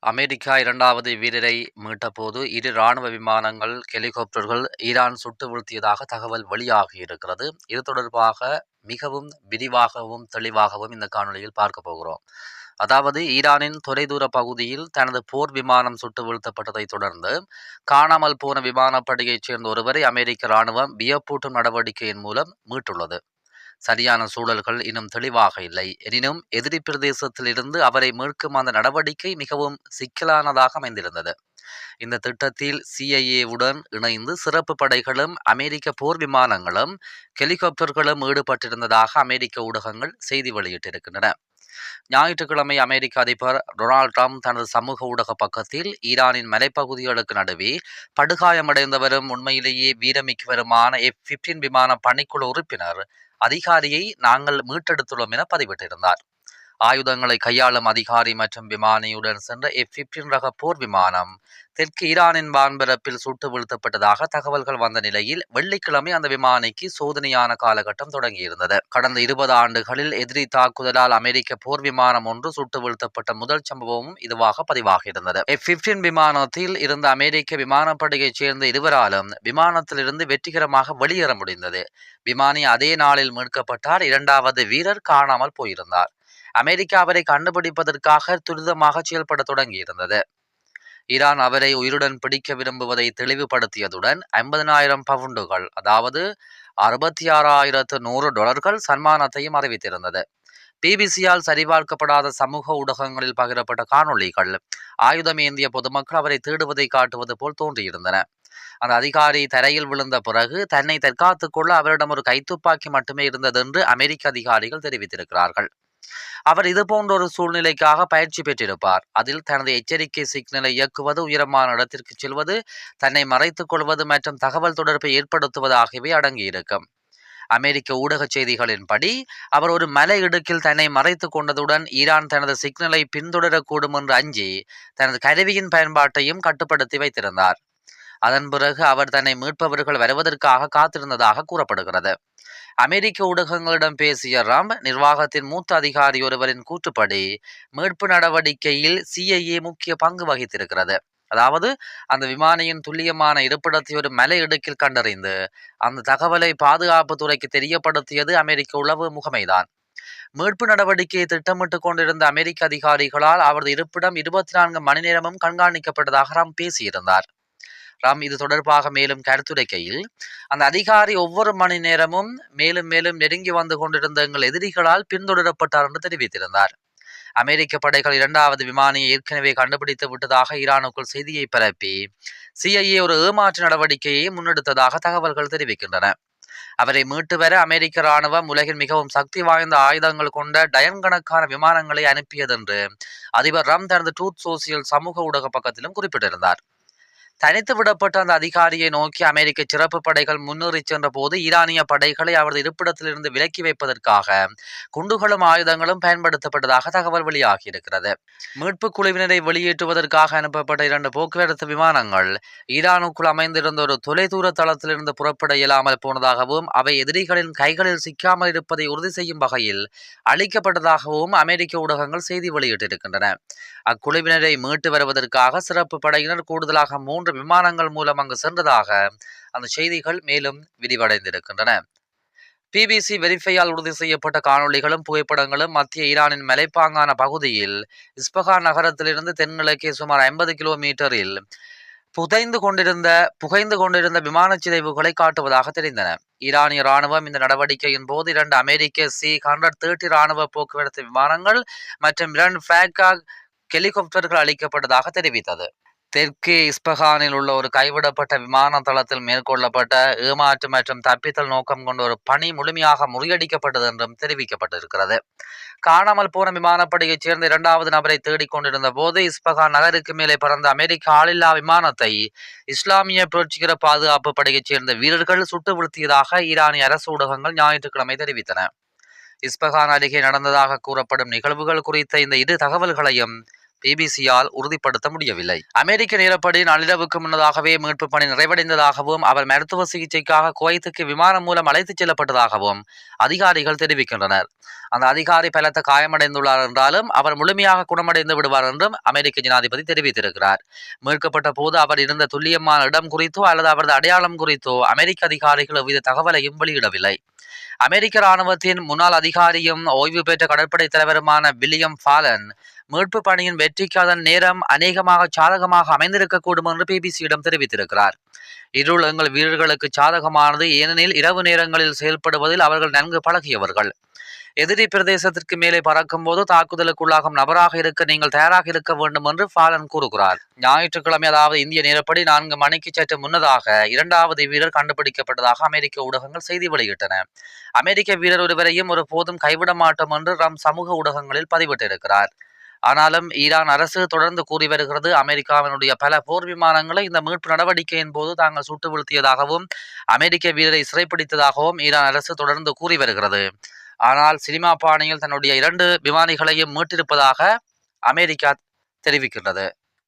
America 2வது வீரரை மீட்டபோது இரு ராணுவ விமானங்கள், ஹெலிகாப்டர்கள் ஈரான் சுட்டு வீழ்த்தியதாக தகவல் வெளியாகியிருக்கிறது. இது தொடர்பாக மிகவும் விரிவாகவும் தெளிவாகவும் இந்த காணொளியில் பார்க்க போகிறோம். அதாவது ஈரானின் தொலைதூர பகுதியில் தனது போர் விமானம் சுட்டு வீழ்த்தப்பட்டதை தொடர்ந்து காணாமல் போன விமானப்படையைச் சேர்ந்த ஒருவரை அமெரிக்க ராணுவம் வியப்பூட்டும் நடவடிக்கையின் மூலம் மீட்டுள்ளது. சரியான சூழல்கள் இன்னும் தெளிவாக இல்லை. எனினும் எதிரி பிரதேசத்தில் இருந்து அவரை மீட்கும் அந்த நடவடிக்கை மிகவும் சிக்கலானதாக அமைந்திருந்தது. இந்த திட்டத்தில் CIA-உடன் இணைந்து சிறப்பு படைகளும் அமெரிக்க போர் விமானங்களும் ஹெலிகாப்டர்களும் ஈடுபட்டிருந்ததாக அமெரிக்க ஊடகங்கள் செய்தி வெளியிட்டிருக்கின்றன. ஞாயிற்றுக்கிழமை அமெரிக்க அதிபர் டொனால்ட் ட்ரம்ப் தனது சமூக ஊடக பக்கத்தில் ஈரானின் மலைப்பகுதிகளுக்கு நடுவே படுகாயமடைந்தவரும் உண்மையிலேயே வீரமிக்கவருமான F-15 விமான பணிக்குழு உறுப்பினர் அதிகாரியை நாங்கள் மீட்டெடுத்துள்ளோம் என பதிவிட்டிருந்தார். ஆயுதங்களை கையாளும் அதிகாரி மற்றும் விமானியுடன் சென்ற F-15 ரக போர் விமானம் தெற்கு ஈரானின் வான்பரப்பில் சுட்டு வீழ்த்தப்பட்டதாக தகவல்கள் வந்த நிலையில் வெள்ளிக்கிழமை அந்த விமானிக்கு சோதனையான காலகட்டம் தொடங்கியிருந்தது. கடந்த 20 ஆண்டுகளில் எதிரி தாக்குதலால் அமெரிக்க போர் விமானம் ஒன்று சுட்டு வீழ்த்தப்பட்ட முதல் சம்பவமும் இதுவாக பதிவாகியிருந்தது. F-15 விமானத்தில் இருந்த அமெரிக்க விமானப்படையைச் சேர்ந்த இருவராலும் விமானத்திலிருந்து வெற்றிகரமாக வெளியேற முடிந்தது. விமானி அதே நாளில் மீட்கப்பட்டார். 2வது வீரர் காணாமல் போயிருந்தார். அமெரிக்கா அவரை கண்டுபிடிப்பதற்காக துரிதமாக செயல்பட தொடங்கியிருந்தது. ஈரான் அவரை உயிருடன் பிடிக்க விரும்புவதை தெளிவுபடுத்தியதுடன் 50,000 பவுண்டுகள், அதாவது $66,100 சன்மானத்தையும் அறிவித்திருந்தது. பிபிசியால் சரிபார்க்கப்படாத சமூக ஊடகங்களில் பகிரப்பட்ட காணொளிகள் ஆயுதம் ஏந்திய பொதுமக்கள் அவரை தேடுவதை காட்டுவது போல் தோன்றியிருந்தன. அந்த அதிகாரி தரையில் விழுந்த பிறகு தன்னை தற்காத்துக் கொள்ள அவரிடம் ஒரு கைத்துப்பாக்கி மட்டுமே இருந்தது என்று அமெரிக்க அதிகாரிகள் தெரிவித்திருக்கிறார்கள். அவர் இதுபோன்ற ஒரு சூழ்நிலைக்காக பயிற்சி பெற்றிருப்பார். அதில் தனது எச்சரிக்கை சிக்னலை இயக்குவது, உயரமான இடத்திற்கு செல்வது, தன்னை மறைத்துக் கொள்வது மற்றும் தகவல் தொடர்பை ஏற்படுத்துவது ஆகியவை அடங்கியிருக்கும். அமெரிக்க ஊடக செய்திகளின்படி அவர் ஒரு மலை இடுக்கில் தன்னை மறைத்துக் கொண்டதுடன் ஈரான் தனது சிக்னலை பின்தொடரக்கூடும் என்று அஞ்சி தனது கருவியின் பயன்பாட்டையும் கட்டுப்படுத்தி வைத்திருந்தார். அதன் பிறகு அவர் தன்னை மீட்பவர்கள் வருவதற்காக காத்திருந்ததாக கூறப்படுகிறது. அமெரிக்க ஊடகங்களிடம் பேசிய ட்ரம்ப் நிர்வாகத்தின் மூத்த அதிகாரி ஒருவரின் கூற்றுப்படி மீட்பு நடவடிக்கையில் CIA முக்கிய பங்கு வகித்திருக்கிறது. அதாவது அந்த விமானியின் துல்லியமான இருப்பிடத்தை ஒரு மலை இடுக்கில் கண்டறிந்து அந்த தகவலை பாதுகாப்பு துறைக்கு தெரியப்படுத்தியது அமெரிக்க உளவு முகமைதான். மீட்பு நடவடிக்கையை திட்டமிட்டு கொண்டிருந்த அமெரிக்க அதிகாரிகளால் அவரது இருப்பிடம் 24 மணி நேரமும் கண்காணிக்கப்பட்டதாக ட்ரம்ப் பேசியிருந்தார். ட்ரம்ப் இது தொடர்பாக மேலும் கருத்துரைக்கையில், அந்த அதிகாரி ஒவ்வொரு மணி நேரமும் மேலும் நெருங்கி வந்து கொண்டிருந்த எங்கள் எதிரிகளால் பின்தொடரப்பட்டார் என்று தெரிவித்திருந்தார். அமெரிக்க படைகள் 2வது விமானியை ஏற்கனவே கண்டுபிடித்து விட்டதாக ஈரானுக்குள் செய்தியை பரப்பி CIA ஒரு ஏமாற்று நடவடிக்கையை முன்னெடுத்ததாக தகவல்கள் தெரிவிக்கின்றன. அவரை மீட்டு வர அமெரிக்க ராணுவம் உலகின் மிகவும் சக்தி வாய்ந்த ஆயுதங்கள் கொண்ட டயன் கணக்கான விமானங்களை அனுப்பியதென்று அதிபர் ட்ரம்ப் தனது ட்ரூத் சோசியல் சமூக ஊடக பக்கத்திலும் குறிப்பிட்டிருந்தார். தனித்து விடப்பட்ட அந்த அதிகாரியை நோக்கி அமெரிக்க சிறப்பு படைகள் முன்னேறி சென்ற போது ஈரானிய படைகளை அவரது இருப்பிடத்திலிருந்து விலக்கி வைப்பதற்காக குண்டுகளும் ஆயுதங்களும் பயன்படுத்தப்பட்டதாக தகவல் வெளியாகியிருக்கிறது. மீட்பு குழுவினரை வெளியேற்றுவதற்காக அனுப்பப்பட்ட 2 போக்குவரத்து விமானங்கள் ஈரானுக்குள் அமைந்திருந்த ஒரு தொலைதூர தளத்திலிருந்து புறப்பட இயலாமல் போனதாகவும் அவை எதிரிகளின் கைகளில் சிக்காமல் இருப்பதை உறுதி செய்யும் வகையில் அளிக்கப்பட்டதாகவும் அமெரிக்க ஊடகங்கள் செய்தி வெளியிட்டிருக்கின்றன. அக்குழுவினரை மீட்டு வருவதற்காக சிறப்பு படையினர் கூடுதலாக 3 விமானங்கள் மூலம் அங்கு சென்றதாக அந்த செய்திகள் மேலும் விரிவடைந்திருக்கின்றன. பிபிசி வெரிஃபையால் உறுதி செய்யப்பட்ட காணொளிகளும் புகைப்படங்களும் மத்திய ஈரானின் மலைப்பாங்கான பகுதியில் இஸ்பஹான் நகரத்திலிருந்து தென்கிழக்கே சுமார் 50 கிலோமீட்டரில் புகைந்து கொண்டிருந்த விமான சிதைவுகளை காட்டுவதாக தெரிந்தன. ஈரானிய ராணுவம் இந்த நடவடிக்கையின் போது 2 அமெரிக்க C-130 ராணுவ போக்குவரத்து விமானங்கள் மற்றும் 2 ஃபேக்காக் ஹெலிகாப்டர்கள் அளிக்கப்பட்டதாக தெரிவித்தது. தெற்கே இஸ்பஹானில் உள்ள ஒரு கைவிடப்பட்ட விமான தளத்தில் மேற்கொள்ளப்பட்ட ஏமாற்று மற்றும் தப்பித்தல் நோக்கம் கொண்ட ஒரு பணி முழுமையாக முறியடிக்கப்பட்டது என்றும் தெரிவிக்கப்பட்டிருக்கிறது. காணாமல் போன விமானப்படையைச் சேர்ந்த 2வது நபரை தேடிக்கொண்டிருந்த போது இஸ்பஹான் நகருக்கு மேலே பறந்த அமெரிக்க ஆளில்லா விமானத்தை இஸ்லாமிய புரட்சிகர பாதுகாப்பு படையைச் சேர்ந்த வீரர்கள் சுட்டு வீழ்த்தியதாக ஈரானிய அரசு ஊடகங்கள் ஞாயிற்றுக்கிழமை தெரிவித்தன. இஸ்பஹான் அருகே நடந்ததாக கூறப்படும் நிகழ்வுகள் குறித்த இந்த 2 தகவல்களையும் பிபிசியால் உறுதிப்படுத்த முடியவில்லை. அமெரிக்க நேரப்படி நள்ளிரவுக்கு முன்னதாகவே மீட்பு பணி நிறைவடைந்ததாகவும் அவர் மருத்துவ சிகிச்சைக்காக குவைத்துக்கு விமானம் மூலம் அழைத்துச் செல்லப்பட்டதாகவும் அதிகாரிகள் தெரிவிக்கின்றனர். அந்த அதிகாரி பலத்த காயமடைந்துள்ளார் என்றாலும் அவர் முழுமையாக குணமடைந்து விடுவார் என்றும் அமெரிக்க ஜனாதிபதி தெரிவித்திருக்கிறார். மீட்கப்பட்ட போது அவர் இருந்த துல்லியமான இடம் குறித்தோ அல்லது அவரது அடையாளம் குறித்தோ அமெரிக்க அதிகாரிகள் எவ்வித தகவலையும் வெளியிடவில்லை. அமெரிக்க ராணுவத்தின் முன்னாள் அதிகாரியும் ஓய்வு பெற்ற கடற்படை தலைவருமான வில்லியம் ஃபாலன் மீட்பு பணியின் வெற்றிக்கு அதன் நேரம் அநேகமாக சாதகமாக அமைந்திருக்கக்கூடும் என்று பிபிசியிடம் தெரிவித்திருக்கிறார். இருள் எங்கள் வீரர்களுக்கு சாதகமானது, ஏனெனில் இரவு நேரங்களில் செயல்படுவதில் அவர்கள் நன்கு பழகியவர்கள். எதிரி பிரதேசத்திற்கு மேலே பறக்கும் போது தாக்குதலுக்குள்ளாகும் நபராக இருக்க நீங்கள் தயாராக இருக்க வேண்டும் என்று ஃபாலன் கூறுகிறார். ஞாயிற்றுக்கிழமை, அதாவது இந்திய நேரப்படி 4 மணிக்கு சற்று முன்னதாக 2வது வீரர் கண்டுபிடிக்கப்பட்டதாக அமெரிக்க ஊடகங்கள் செய்தி வெளியிட்டன. அமெரிக்க வீரர் ஒருவரையும் ஒருபோதும் கைவிட மாட்டோம் என்று ட்ரம்ப் சமூக ஊடகங்களில் பதிவிட்டிருக்கிறார். ஆனாலும் ஈரான் அரசு தொடர்ந்து கூறி வருகிறது, அமெரிக்காவினுடைய பல போர் விமானங்களை இந்த மீட்பு நடவடிக்கையின் போது தாங்கள் சுட்டு வீழ்த்தியதாகவும் அமெரிக்க வீரரை சிறைப்பிடித்ததாகவும் ஈரான் அரசு தொடர்ந்து கூறி வருகிறது. ஆனால் சினிமா பாணியில் தன்னுடைய 2 விமானிகளையும் மீட்டிருப்பதாக அமெரிக்கா தெரிவிக்கின்றது.